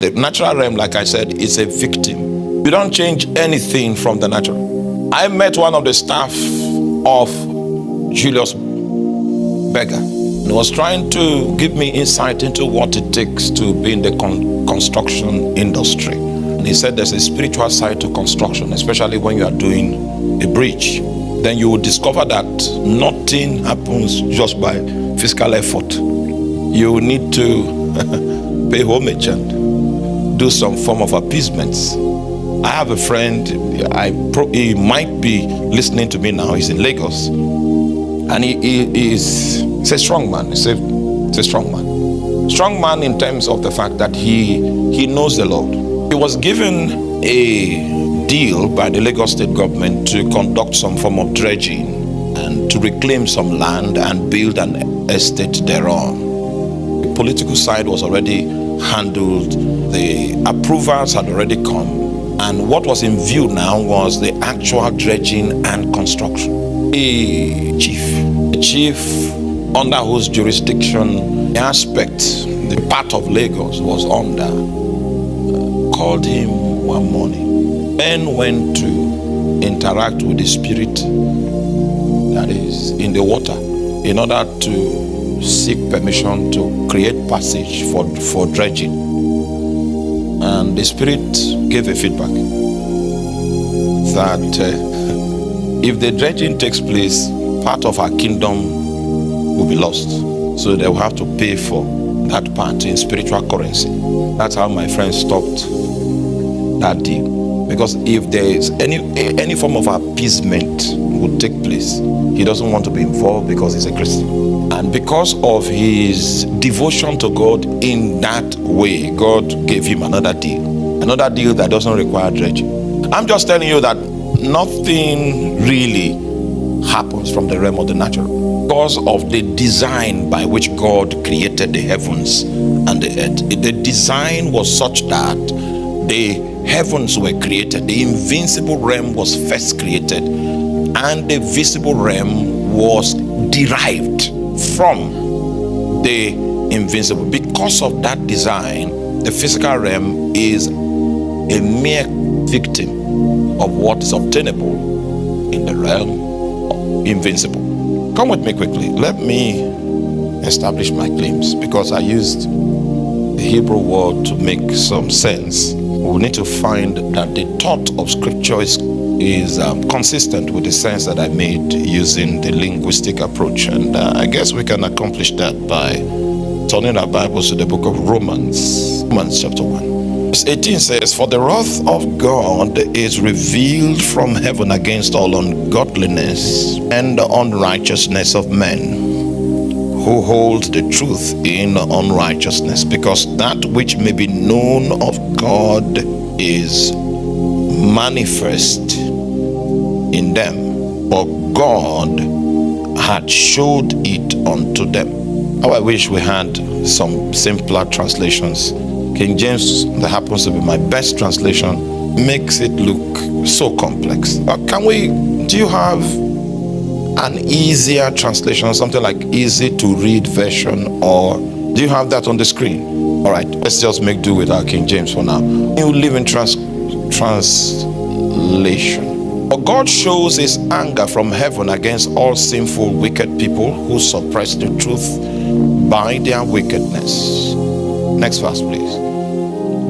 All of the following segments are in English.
The natural realm, like I said, is a victim. You don't change anything from the natural. I met one of the staff of Julius Berger. He was trying to give me insight into what it takes to be in the construction industry. And he said there's a spiritual side to construction, especially when you are doing a bridge. Then you will discover that nothing happens just by physical effort. You need to pay homage and do some form of appeasements. I have a friend, he might be listening to me now. He's in Lagos, and he's a strong man. He's a strong man. Strong man in terms of the fact that he knows the Lord. He was given a deal by the Lagos state government to conduct some form of dredging and to reclaim some land and build an estate thereon. The political side was already handled, the approvals had already come, and what was in view now was the actual dredging and construction. The chief under whose jurisdiction the aspect, the part of Lagos was under, called him one morning. Men went to interact with the spirit that is in the water in order to seek permission to create passage for dredging. And the spirit gave a feedback that if the dredging takes place, part of our kingdom will be lost. So they will have to pay for that part in spiritual currency. That's how my friend stopped that deal. Because if there is any form of appeasement would take place, he doesn't want to be involved because he's a Christian. And because of his devotion to God in that way, God gave him another deal that doesn't require dredging. I'm just telling you that nothing really happens from the realm of the natural because of the design by which God created the heavens and the earth. The design was such that the heavens were created, the invincible realm was first created, and the visible realm was derived from the invincible. Because of that design, the physical realm is a mere victim of what is obtainable in the realm of invincible. Come with me quickly. Let me establish my claims, because I used the Hebrew word to make some sense. We need to find that the thought of scripture is consistent with the sense that I made using the linguistic approach. And I guess we can accomplish that by turning our Bibles to the book of Romans chapter 1. Verse 18 says, "For the wrath of God is revealed from heaven against all ungodliness and unrighteousness of men, who hold the truth in unrighteousness, because that which may be known of God is manifest in them, but God had showed it unto them." How I wish we had some simpler translations. King James, that happens to be my best translation, makes it look so complex. Do you have an easier translation, something like easy to read version, or do you have that on the screen? All right, let's just make do with our King James for now. New Living Translation. "For God shows his anger from heaven against all sinful, wicked people who suppress the truth by their wickedness." Next verse, please.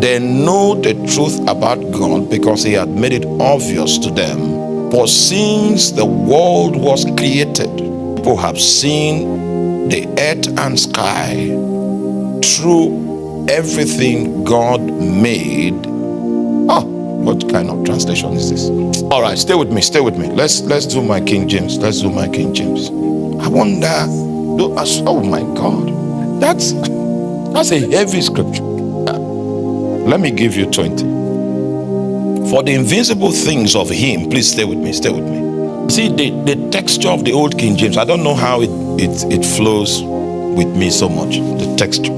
"They know the truth about God because he had made it obvious to them. For since the world was created, people have seen the earth and sky. Through everything God made." What kind of translation is this? All right, stay with me. Let's do my King James. I wonder, oh my God, that's a heavy scripture. Let me give you 20. "For the invincible things of him," please stay with me. See, the texture of the old King James, I don't know how it flows with me so much, the texture.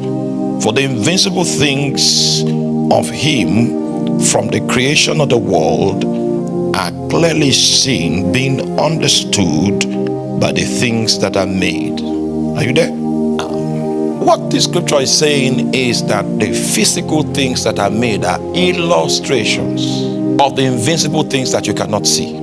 "For the invincible things of him from the creation of the world are clearly seen, being understood by the things that are made." Are you there? What the scripture is saying is that the physical things that are made are illustrations of the invincible things that you cannot see.